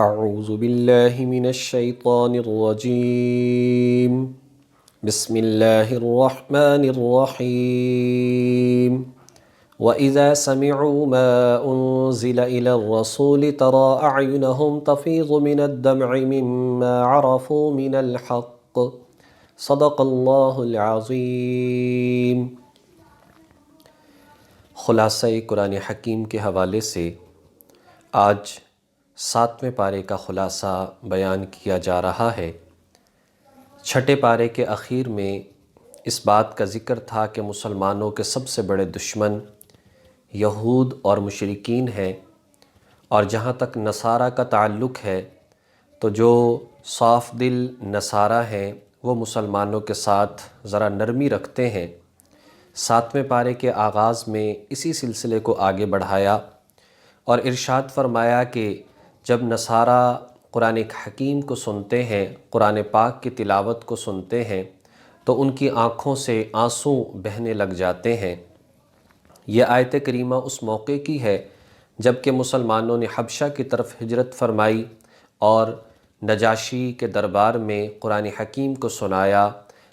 اعوذ باللہ من الشیطان الرجیم بسم اللہ الرحمن الرحیم وَإِذَا سَمِعُوا مَا أُنزِلَ إِلَى الرَّسُولِ تَرَى أَعْيُنَهُمْ تَفِيضُ مِنَ الدَّمْعِ مِمَّا عَرَفُوا مِنَ الْحَقِّ صدق اللہ العظیم۔ خلاصہ قرآن حکیم کے حوالے سے آج 7ویں پارے کا خلاصہ بیان کیا جا رہا ہے۔ چھٹے پارے کے اخیر میں اس بات کا ذکر تھا کہ مسلمانوں کے سب سے بڑے دشمن یہود اور مشرکین ہیں، اور جہاں تک نصارہ کا تعلق ہے تو جو صاف دل نصارہ ہیں وہ مسلمانوں کے ساتھ ذرا نرمی رکھتے ہیں۔ 7ویں پارے کے آغاز میں اسی سلسلے کو آگے بڑھایا اور ارشاد فرمایا کہ جب نصارہ قرآن حکیم کو سنتے ہیں، قرآن پاک کی تلاوت کو سنتے ہیں تو ان کی آنکھوں سے آنسو بہنے لگ جاتے ہیں۔ یہ آیت کریمہ اس موقع کی ہے جب کہ مسلمانوں نے حبشہ کی طرف ہجرت فرمائی اور نجاشی کے دربار میں قرآن حکیم کو سنایا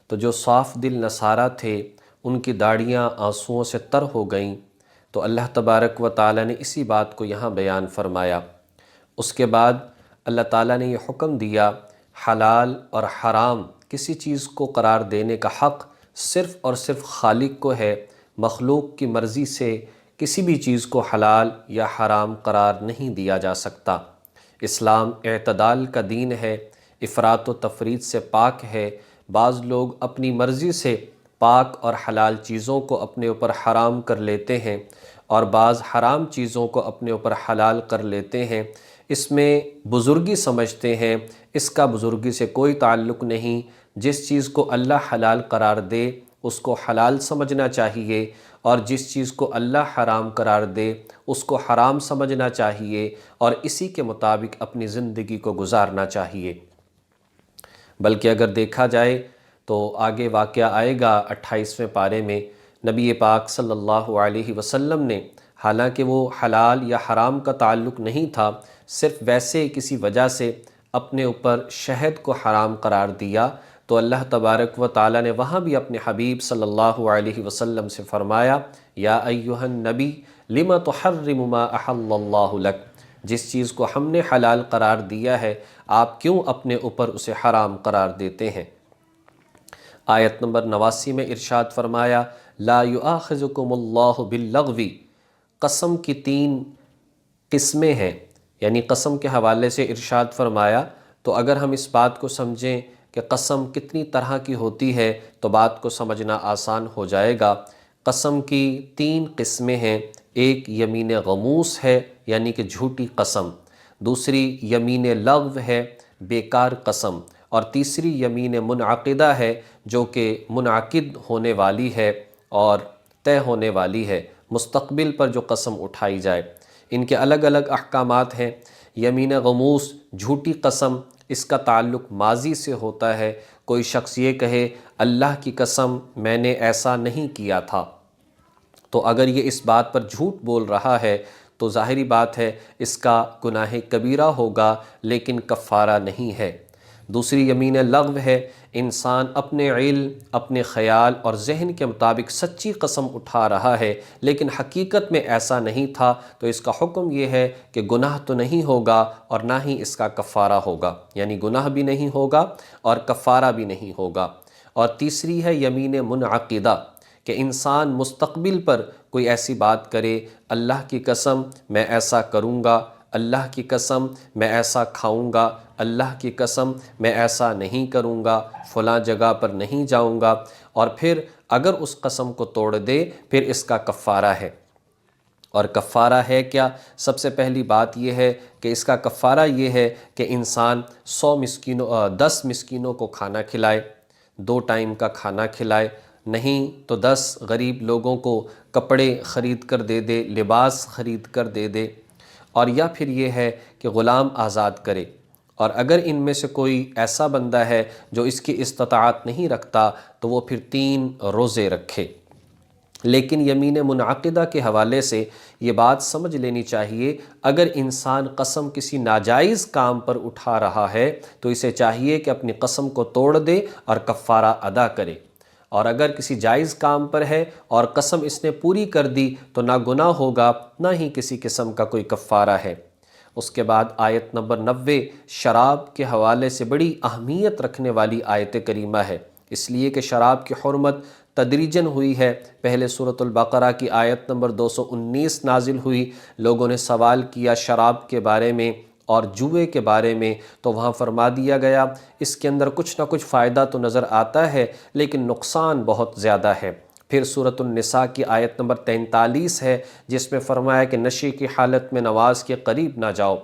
تو جو صاف دل نصارہ تھے ان کی داڑیاں آنسوؤں سے تر ہو گئیں۔ تو اللہ تبارک و تعالیٰ نے اسی بات کو یہاں بیان فرمایا۔ اس کے بعد اللہ تعالیٰ نے یہ حکم دیا، حلال اور حرام کسی چیز کو قرار دینے کا حق صرف اور صرف خالق کو ہے۔ مخلوق کی مرضی سے کسی بھی چیز کو حلال یا حرام قرار نہیں دیا جا سکتا۔ اسلام اعتدال کا دین ہے، افراط و تفریط سے پاک ہے۔ بعض لوگ اپنی مرضی سے پاک اور حلال چیزوں کو اپنے اوپر حرام کر لیتے ہیں اور بعض حرام چیزوں کو اپنے اوپر حلال کر لیتے ہیں۔ اس میں بزرگی سمجھتے ہیں، اس کا بزرگی سے کوئی تعلق نہیں۔ جس چیز کو اللہ حلال قرار دے اس کو حلال سمجھنا چاہیے، اور جس چیز کو اللہ حرام قرار دے اس کو حرام سمجھنا چاہیے، اور اسی کے مطابق اپنی زندگی کو گزارنا چاہیے۔ بلکہ اگر دیکھا جائے تو آگے واقعہ آئے گا 28ویں پارے میں، نبی پاک صلی اللہ علیہ وسلم نے، حالانکہ وہ حلال یا حرام کا تعلق نہیں تھا، صرف ویسے کسی وجہ سے اپنے اوپر شہد کو حرام قرار دیا، تو اللہ تبارک و تعالیٰ نے وہاں بھی اپنے حبیب صلی اللہ علیہ وسلم سے فرمایا، یا ایھا النبی لم تحرم ما احل اللہ لک، جس چیز کو ہم نے حلال قرار دیا ہے آپ کیوں اپنے اوپر اسے حرام قرار دیتے ہیں۔ آیت نمبر 89 میں ارشاد فرمایا، لا یؤاخذکم اللہ باللغو، قسم کی 3 قسمیں ہیں، یعنی قسم کے حوالے سے ارشاد فرمایا تو اگر ہم اس بات کو سمجھیں کہ قسم کتنی طرح کی ہوتی ہے تو بات کو سمجھنا آسان ہو جائے گا۔ قسم کی 3 قسمیں ہیں، ایک یمین غموس ہے یعنی کہ جھوٹی قسم، دوسری یمین لغو ہے بیکار قسم، اور تیسری یمین منعقدہ ہے جو کہ منعقد ہونے والی ہے اور طے ہونے والی ہے، مستقبل پر جو قسم اٹھائی جائے۔ ان کے الگ الگ احکامات ہیں۔ یمین غموس جھوٹی قسم، اس کا تعلق ماضی سے ہوتا ہے۔ کوئی شخص یہ کہے اللہ کی قسم میں نے ایسا نہیں کیا تھا، تو اگر یہ اس بات پر جھوٹ بول رہا ہے تو ظاہری بات ہے اس کا گناہ کبیرہ ہوگا لیکن کفارہ نہیں ہے۔ دوسری یمین لغو ہے، انسان اپنے علم، اپنے خیال اور ذہن کے مطابق سچی قسم اٹھا رہا ہے لیکن حقیقت میں ایسا نہیں تھا، تو اس کا حکم یہ ہے کہ گناہ تو نہیں ہوگا اور نہ ہی اس کا کفارہ ہوگا، یعنی گناہ بھی نہیں ہوگا اور کفارہ بھی نہیں ہوگا۔ اور تیسری ہے یمین منعقدہ، کہ انسان مستقبل پر کوئی ایسی بات کرے، اللہ کی قسم میں ایسا کروں گا، اللہ کی قسم میں ایسا کھاؤں گا، اللہ کی قسم میں ایسا نہیں کروں گا، فلاں جگہ پر نہیں جاؤں گا، اور پھر اگر اس قسم کو توڑ دے پھر اس کا کفارہ ہے۔ اور کفارہ ہے کیا؟ سب سے پہلی بات یہ ہے کہ اس کا کفارہ یہ ہے کہ انسان 10 مسکینوں کو کھانا کھلائے، 2 ٹائم کا کھانا کھلائے، نہیں تو 10 غریب لوگوں کو کپڑے خرید کر دے دے، لباس خرید کر دے دے، اور یا پھر یہ ہے کہ غلام آزاد کرے۔ اور اگر ان میں سے کوئی ایسا بندہ ہے جو اس کی استطاعت نہیں رکھتا تو وہ پھر 3 روزے رکھے۔ لیکن یمین منعقدہ کے حوالے سے یہ بات سمجھ لینی چاہیے، اگر انسان قسم کسی ناجائز کام پر اٹھا رہا ہے تو اسے چاہیے کہ اپنی قسم کو توڑ دے اور کفارہ ادا کرے، اور اگر کسی جائز کام پر ہے اور قسم اس نے پوری کر دی تو نہ گناہ ہوگا نہ ہی کسی قسم کا کوئی کفارہ ہے۔ اس کے بعد آیت نمبر 90 شراب کے حوالے سے بڑی اہمیت رکھنے والی آیت کریمہ ہے، اس لیے کہ شراب کی حرمت تدریجاً ہوئی ہے۔ پہلے سورۃ البقرہ کی آیت نمبر 219 نازل ہوئی، لوگوں نے سوال کیا شراب کے بارے میں اور جوئے کے بارے میں، تو وہاں فرما دیا گیا اس کے اندر کچھ نہ کچھ فائدہ تو نظر آتا ہے لیکن نقصان بہت زیادہ ہے۔ پھر سورۃ النساء کی آیت نمبر 43 ہے جس میں فرمایا کہ نشے کی حالت میں نماز کے قریب نہ جاؤ،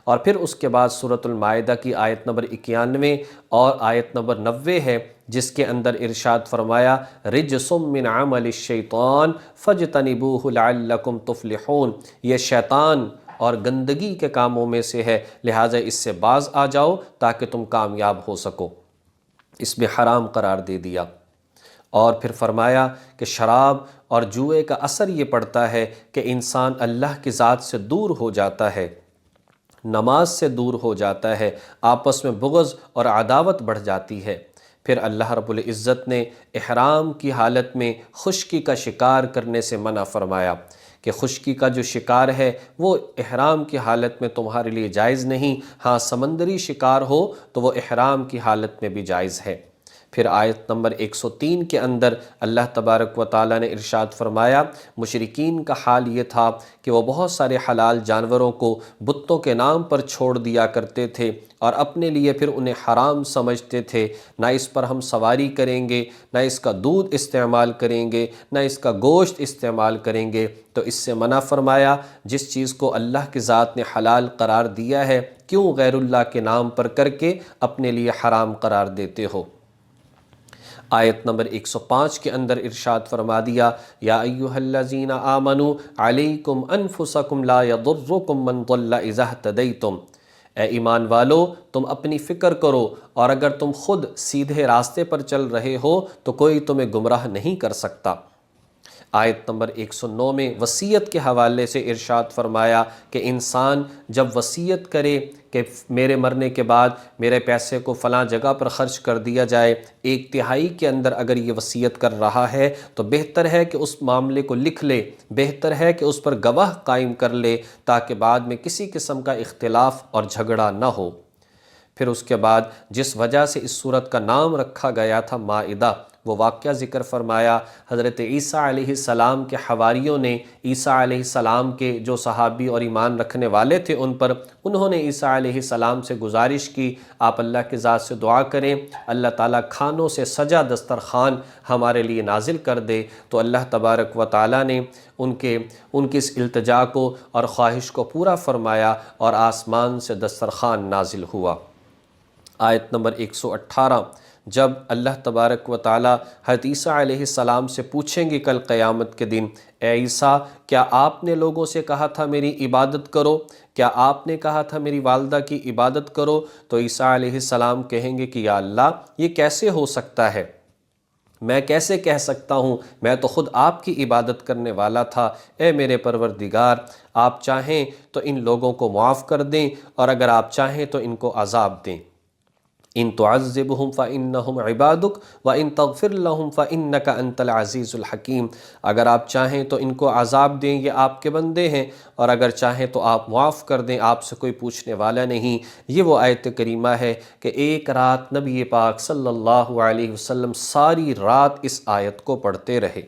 اور پھر اس کے بعد سورۃ المائدہ کی آیت نمبر 91 اور آیت نمبر 90 ہے جس کے اندر ارشاد فرمایا رجس من عمل الشیطان فاجتنبوہ لعلکم تفلحون، یہ شیطان اور گندگی کے کاموں میں سے ہے، لہٰذا اس سے باز آ جاؤ تاکہ تم کامیاب ہو سکو۔ اس میں حرام قرار دے دیا، اور پھر فرمایا کہ شراب اور جوئے کا اثر یہ پڑتا ہے کہ انسان اللہ کی ذات سے دور ہو جاتا ہے، نماز سے دور ہو جاتا ہے، آپس میں بغض اور عداوت بڑھ جاتی ہے۔ پھر اللہ رب العزت نے احرام کی حالت میں خشکی کا شکار کرنے سے منع فرمایا کہ خشکی کا جو شکار ہے وہ احرام کی حالت میں تمہارے لیے جائز نہیں، ہاں سمندری شکار ہو تو وہ احرام کی حالت میں بھی جائز ہے۔ پھر آیت نمبر 103 کے اندر اللہ تبارک و تعالیٰ نے ارشاد فرمایا مشرکین کا حال یہ تھا کہ وہ بہت سارے حلال جانوروں کو بتوں کے نام پر چھوڑ دیا کرتے تھے اور اپنے لیے پھر انہیں حرام سمجھتے تھے، نہ اس پر ہم سواری کریں گے، نہ اس کا دودھ استعمال کریں گے، نہ اس کا گوشت استعمال کریں گے۔ تو اس سے منع فرمایا جس چیز کو اللہ کی ذات نے حلال قرار دیا ہے کیوں غیر اللہ کے نام پر کر کے اپنے لیے حرام قرار دیتے ہو۔ آیت نمبر 105 کے اندر ارشاد فرما دیا یا ایھا الذین آمنوا علیکم انفسکم لا یضرکم من ضل اذا اہتدیتم، اے ایمان والو تم اپنی فکر کرو اور اگر تم خود سیدھے راستے پر چل رہے ہو تو کوئی تمہیں گمراہ نہیں کر سکتا۔ آیت نمبر 109 میں وصیت کے حوالے سے ارشاد فرمایا کہ انسان جب وصیت کرے کہ میرے مرنے کے بعد میرے پیسے کو فلاں جگہ پر خرچ کر دیا جائے، 1/3 کے اندر اگر یہ وصیت کر رہا ہے تو بہتر ہے کہ اس معاملے کو لکھ لے، بہتر ہے کہ اس پر گواہ قائم کر لے تاکہ بعد میں کسی قسم کا اختلاف اور جھگڑا نہ ہو۔ پھر اس کے بعد جس وجہ سے اس سورت کا نام رکھا گیا تھا مائدہ، وہ واقعہ ذکر فرمایا حضرت عیسیٰ علیہ السلام کے حواریوں نے عیسیٰ علیہ السلام کے جو صحابی اور ایمان رکھنے والے تھے ان پر، انہوں نے عیسیٰ علیہ السلام سے گزارش کی آپ اللہ کی ذات سے دعا کریں اللہ تعالیٰ کھانوں سے سجا دسترخوان ہمارے لیے نازل کر دے، تو اللہ تبارک و تعالیٰ نے ان کی اس التجا کو اور خواہش کو پورا فرمایا اور آسمان سے دسترخوان نازل ہوا۔ آیت نمبر 118 جب اللہ تبارک و تعالیٰ حضرت عیسیٰ علیہ السلام سے پوچھیں گے کل قیامت کے دن اے عیسیٰ کیا آپ نے لوگوں سے کہا تھا میری عبادت کرو، کیا آپ نے کہا تھا میری والدہ کی عبادت کرو، تو عیسیٰ علیہ السلام کہیں گے کہ یا اللہ یہ کیسے ہو سکتا ہے، میں کیسے کہہ سکتا ہوں، میں تو خود آپ کی عبادت کرنے والا تھا۔ اے میرے پروردگار آپ چاہیں تو ان لوگوں کو معاف کر دیں اور اگر آپ چاہیں تو ان کو عذاب دیں، ان تعذبہم فإنہم عبادک وإن تغفر لہم فإنک انت العزیز الحکیم، اگر آپ چاہیں تو ان کو عذاب دیں، یہ آپ کے بندے ہیں، اور اگر چاہیں تو آپ معاف کر دیں، آپ سے کوئی پوچھنے والا نہیں۔ یہ وہ آیت کریمہ ہے کہ ایک رات نبی پاک صلی اللہ علیہ وسلم ساری رات اس آیت کو پڑھتے رہے۔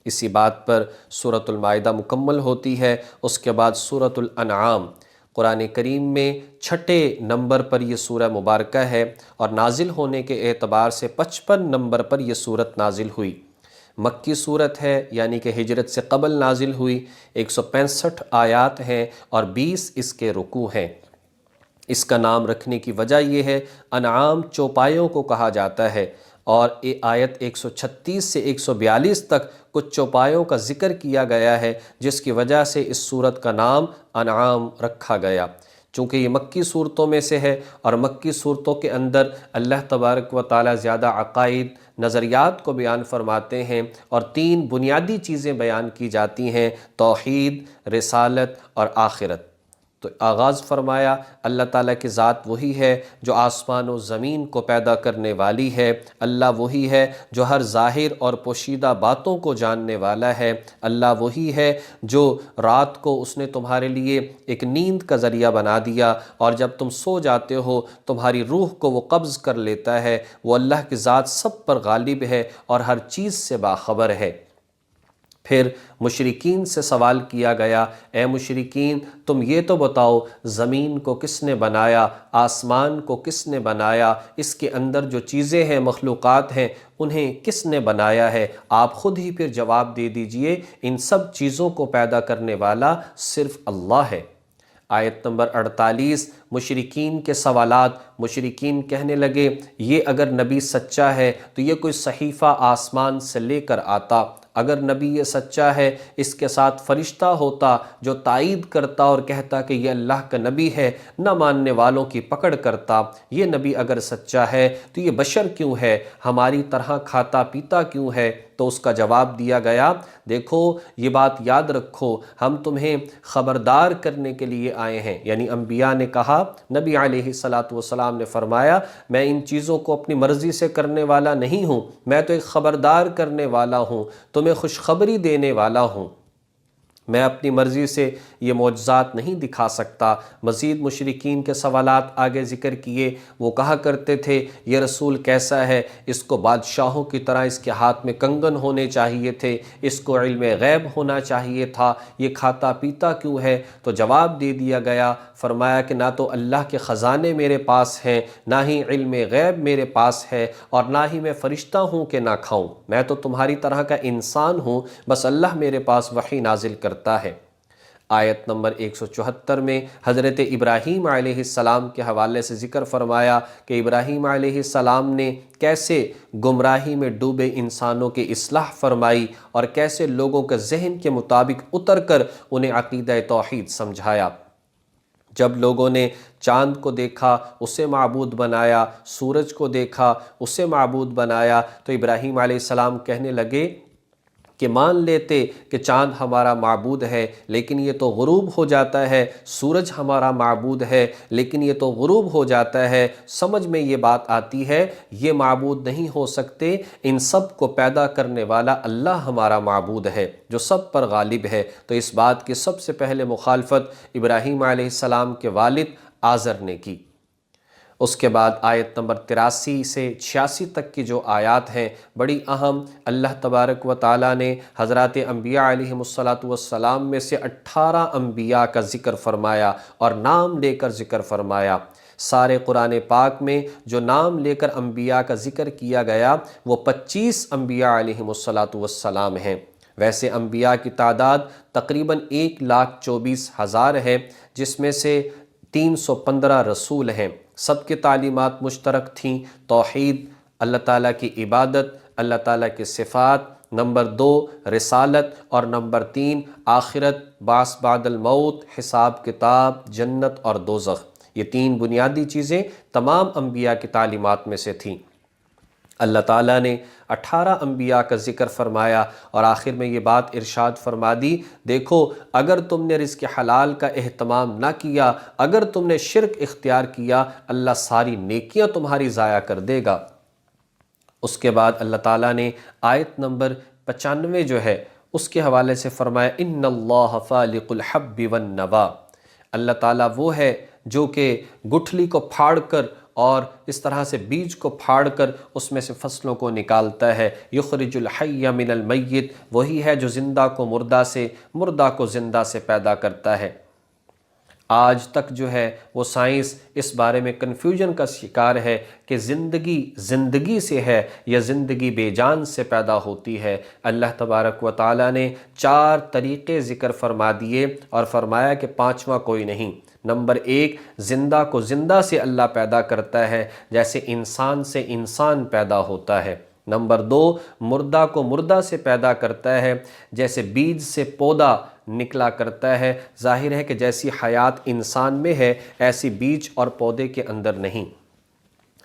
اسی بات پر سورۃ المائدہ مکمل ہوتی ہے۔ اس کے بعد سورۃ الانعام قرآن کریم میں 6 نمبر پر یہ سورہ مبارکہ ہے اور نازل ہونے کے اعتبار سے 55 نمبر پر یہ سورت نازل ہوئی۔ مکی سورت ہے یعنی کہ ہجرت سے قبل نازل ہوئی، 165 آیات ہیں اور 20 اس کے رکوع ہیں۔ اس کا نام رکھنے کی وجہ یہ ہے انعام چوپایوں کو کہا جاتا ہے، اور آیت 136 سے 142 تک کچھ چوپایوں کا ذکر کیا گیا ہے جس کی وجہ سے اس سورت کا نام انعام رکھا گیا۔ چونکہ یہ مکی صورتوں میں سے ہے، اور مکی صورتوں کے اندر اللہ تبارک و تعالی زیادہ عقائد، نظریات کو بیان فرماتے ہیں، اور 3 بنیادی چیزیں بیان کی جاتی ہیں: توحید، رسالت اور آخرت۔ تو آغاز فرمایا اللہ تعالیٰ کی ذات وہی ہے جو آسمان و زمین کو پیدا کرنے والی ہے، اللہ وہی ہے جو ہر ظاہر اور پوشیدہ باتوں کو جاننے والا ہے، اللہ وہی ہے جو رات کو اس نے تمہارے لیے ایک نیند کا ذریعہ بنا دیا، اور جب تم سو جاتے ہو تمہاری روح کو وہ قبض کر لیتا ہے۔ وہ اللہ کی ذات سب پر غالب ہے اور ہر چیز سے باخبر ہے۔ پھر مشرکین سے سوال کیا گیا، اے مشرکین تم یہ تو بتاؤ زمین کو کس نے بنایا، آسمان کو کس نے بنایا، اس کے اندر جو چیزیں ہیں، مخلوقات ہیں، انہیں کس نے بنایا ہے؟ آپ خود ہی پھر جواب دے دیجئے، ان سب چیزوں کو پیدا کرنے والا صرف اللہ ہے۔ آیت نمبر 48، مشرکین کے سوالات۔ مشرکین کہنے لگے یہ اگر نبی سچا ہے تو یہ کوئی صحیفہ آسمان سے لے کر آتا، اگر نبی یہ سچا ہے اس کے ساتھ فرشتہ ہوتا جو تائید کرتا اور کہتا کہ یہ اللہ کا نبی ہے، نہ ماننے والوں کی پکڑ کرتا۔ یہ نبی اگر سچا ہے تو یہ بشر کیوں ہے، ہماری طرح کھاتا پیتا کیوں ہے؟ تو اس کا جواب دیا گیا، دیکھو یہ بات یاد رکھو، ہم تمہیں خبردار کرنے کے لیے آئے ہیں۔ یعنی انبیاء نے کہا، نبی علیہ السلام نے فرمایا میں ان چیزوں کو اپنی مرضی سے کرنے والا نہیں ہوں، میں تو ایک خبردار کرنے والا ہوں، تمہیں خوشخبری دینے والا ہوں، میں اپنی مرضی سے یہ معجزات نہیں دکھا سکتا۔ مزید مشرکین کے سوالات آگے ذکر کیے۔ وہ کہا کرتے تھے یہ رسول کیسا ہے، اس کو بادشاہوں کی طرح اس کے ہاتھ میں کنگن ہونے چاہیے تھے، اس کو علم غیب ہونا چاہیے تھا، یہ کھاتا پیتا کیوں ہے؟ تو جواب دے دیا گیا، فرمایا کہ نہ تو اللہ کے خزانے میرے پاس ہیں، نہ ہی علم غیب میرے پاس ہے، اور نہ ہی میں فرشتہ ہوں کہ نہ کھاؤں، میں تو تمہاری طرح کا انسان ہوں، بس اللہ میرے پاس وحی نازل کرتا ہے۔ آیت نمبر 174 میں حضرت ابراہیم علیہ السلام کے حوالے سے ذکر فرمایا کہ ابراہیم علیہ السلام نے کیسے گمراہی میں ڈوبے انسانوں کی اصلاح فرمائی، اور کیسے لوگوں کے ذہن کے مطابق اتر کر انہیں عقیدہ توحید سمجھایا۔ جب لوگوں نے چاند کو دیکھا اسے معبود بنایا، سورج کو دیکھا اسے معبود بنایا، تو ابراہیم علیہ السلام کہنے لگے کہ مان لیتے کہ چاند ہمارا معبود ہے لیکن یہ تو غروب ہو جاتا ہے، سورج ہمارا معبود ہے لیکن یہ تو غروب ہو جاتا ہے، سمجھ میں یہ بات آتی ہے یہ معبود نہیں ہو سکتے، ان سب کو پیدا کرنے والا اللہ ہمارا معبود ہے جو سب پر غالب ہے۔ تو اس بات کی سب سے پہلے مخالفت ابراہیم علیہ السلام کے والد آزر نے کی۔ اس کے بعد آیت نمبر 83 سے 86 تک کی جو آیات ہیں بڑی اہم، اللہ تبارک و تعالیٰ نے حضرات انبیاء علیہم السلام میں سے 18 انبیاء کا ذکر فرمایا اور نام لے کر ذکر فرمایا۔ سارے قرآن پاک میں جو نام لے کر انبیاء کا ذکر کیا گیا وہ 25 انبیاء علیہم السلام ہیں۔ ویسے انبیاء کی تعداد تقریباً 1,24,000 ہے، جس میں سے 315 رسول ہیں۔ سب کی تعلیمات مشترک تھیں، توحید، اللہ تعالیٰ کی عبادت، اللہ تعالیٰ کی صفات، نمبر 2 رسالت، اور نمبر 3 آخرت، بعث بعد الموت، حساب کتاب، جنت اور دوزخ۔ یہ 3 بنیادی چیزیں تمام انبیاء کی تعلیمات میں سے تھیں۔ اللہ تعالیٰ نے 18 انبیاء کا ذکر فرمایا اور آخر میں یہ بات ارشاد فرما دی، دیکھو اگر تم نے رزق حلال کا اہتمام نہ کیا، اگر تم نے شرک اختیار کیا، اللہ ساری نیکیاں تمہاری ضائع کر دے گا۔ اس کے بعد اللہ تعالیٰ نے آیت نمبر 95 جو ہے اس کے حوالے سے فرمایا، ان اللہ فالق الحب والنوا، اللہ تعالیٰ وہ ہے جو کہ گٹھلی کو پھاڑ کر اور اس طرح سے بیج کو پھاڑ کر اس میں سے فصلوں کو نکالتا ہے، یخرج الحی من المیت، وہی ہے جو زندہ کو مردہ سے، مردہ کو زندہ سے پیدا کرتا ہے۔ آج تک جو ہے وہ سائنس اس بارے میں کنفیوژن کا شکار ہے کہ زندگی سے ہے یا زندگی بے جان سے پیدا ہوتی ہے۔ اللہ تبارک و تعالیٰ نے 4 طریقے ذکر فرما دیے اور فرمایا کہ 5واں کوئی نہیں۔ نمبر 1، زندہ کو زندہ سے اللہ پیدا کرتا ہے، جیسے انسان سے انسان پیدا ہوتا ہے۔ نمبر 2، مردہ کو مردہ سے پیدا کرتا ہے، جیسے بیج سے پودا نکلا کرتا ہے۔ ظاہر ہے کہ جیسی حیات انسان میں ہے ایسی بیج اور پودے کے اندر نہیں۔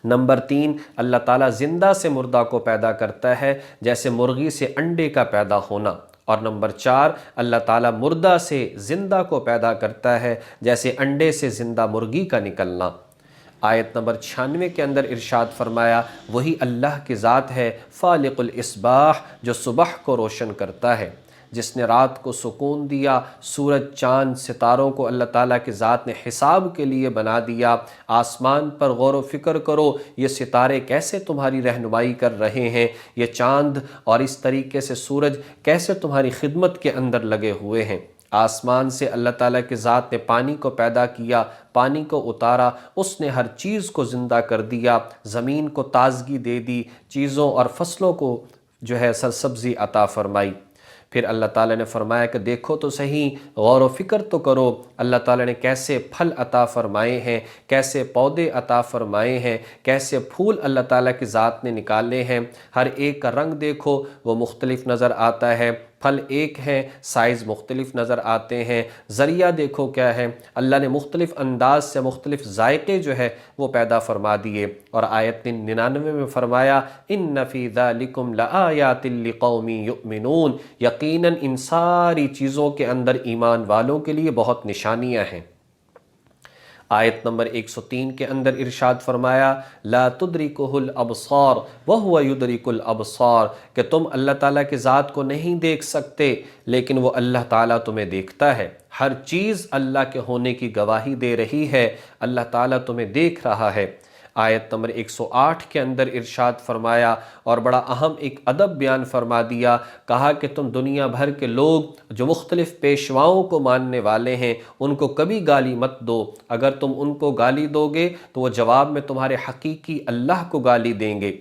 نمبر 3، اللہ تعالیٰ زندہ سے مردہ کو پیدا کرتا ہے، جیسے مرغی سے انڈے کا پیدا ہونا۔ اور نمبر 4، اللہ تعالیٰ مردہ سے زندہ کو پیدا کرتا ہے، جیسے انڈے سے زندہ مرغی کا نکلنا۔ آیت نمبر 96 کے اندر ارشاد فرمایا، وہی اللہ کی ذات ہے فالق الاصباح، جو صبح کو روشن کرتا ہے، جس نے رات کو سکون دیا۔ سورج، چاند، ستاروں کو اللہ تعالیٰ کی ذات نے حساب کے لیے بنا دیا۔ آسمان پر غور و فکر کرو، یہ ستارے کیسے تمہاری رہنمائی کر رہے ہیں، یہ چاند اور اس طریقے سے سورج کیسے تمہاری خدمت کے اندر لگے ہوئے ہیں۔ آسمان سے اللہ تعالیٰ کی ذات نے پانی کو پیدا کیا، پانی کو اتارا، اس نے ہر چیز کو زندہ کر دیا، زمین کو تازگی دے دی، چیزوں اور فصلوں کو جو ہے سرسبزی عطا فرمائی۔ پھر اللہ تعالیٰ نے فرمایا کہ دیکھو تو صحیح، غور و فکر تو کرو، اللہ تعالیٰ نے کیسے پھل عطا فرمائے ہیں، کیسے پودے عطا فرمائے ہیں، کیسے پھول اللہ تعالیٰ کی ذات نے نکالے ہیں۔ ہر ایک کا رنگ دیکھو، وہ مختلف نظر آتا ہے، پھل ایک ہیں، سائز مختلف نظر آتے ہیں۔ ذریعہ دیکھو کیا ہے، اللہ نے مختلف انداز سے مختلف ذائقے جو ہے وہ پیدا فرما دیے۔ اور آیت 99 میں فرمایا، ان فی ذالکم لآیات لقوم یؤمنون، یقیناً ان ساری چیزوں کے اندر ایمان والوں کے لیے بہت نشانیاں ہیں۔ آیت نمبر 103 کے اندر ارشاد فرمایا، لا تدرکہ الابصار وہو یدرک الابصار، کہ تم اللہ تعالیٰ کی ذات کو نہیں دیکھ سکتے لیکن وہ اللہ تعالیٰ تمہیں دیکھتا ہے۔ ہر چیز اللہ کے ہونے کی گواہی دے رہی ہے، اللہ تعالیٰ تمہیں دیکھ رہا ہے۔ آیت نمبر 108 کے اندر ارشاد فرمایا اور بڑا اہم ایک ادب بیان فرما دیا، کہا کہ تم دنیا بھر کے لوگ جو مختلف پیشواؤں کو ماننے والے ہیں ان کو کبھی گالی مت دو، اگر تم ان کو گالی دو گے تو وہ جواب میں تمہارے حقیقی اللہ کو گالی دیں گے۔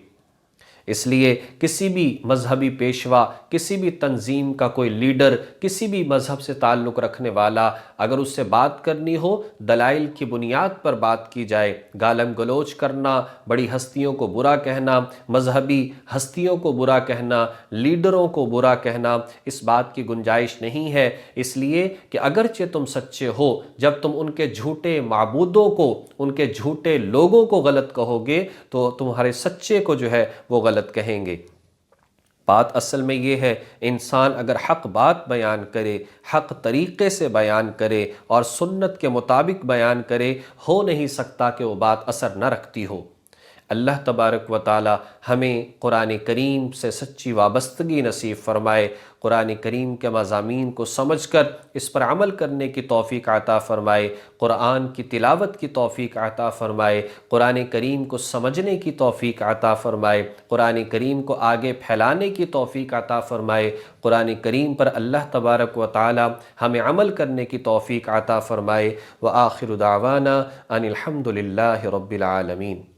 اس لیے کسی بھی مذہبی پیشوا، کسی بھی تنظیم کا کوئی لیڈر، کسی بھی مذہب سے تعلق رکھنے والا، اگر اس سے بات کرنی ہو دلائل کی بنیاد پر بات کی جائے۔ گالم گلوچ کرنا، بڑی ہستیوں کو برا کہنا، مذہبی ہستیوں کو برا کہنا، لیڈروں کو برا کہنا، اس بات کی گنجائش نہیں ہے۔ اس لیے کہ اگرچہ تم سچے ہو، جب تم ان کے جھوٹے معبودوں کو، ان کے جھوٹے لوگوں کو غلط کہو گے تو تمہارے سچے کو جو ہے وہ غلط کہیں گے۔ بات اصل میں یہ ہے، انسان اگر حق بات بیان کرے، حق طریقے سے بیان کرے اور سنت کے مطابق بیان کرے، ہو نہیں سکتا کہ وہ بات اثر نہ رکھتی ہو۔ اللہ تبارک و تعالی ہمیں قرآن کریم سے سچی وابستگی نصیب فرمائے، قرآن کریم کے مضامین کو سمجھ کر اس پر عمل کرنے کی توفیق عطا فرمائے، قرآن کی تلاوت کی توفیق عطا فرمائے، قرآن کریم کو سمجھنے کی توفیق عطا فرمائے، قرآن کریم کو آگے پھیلانے کی توفیق عطا فرمائے، قرآن کریم پر اللہ تبارک و تعالی ہمیں عمل کرنے کی توفیق عطا فرمائے۔ وآخر دعوانا ان الحمد للہ رب العالمین۔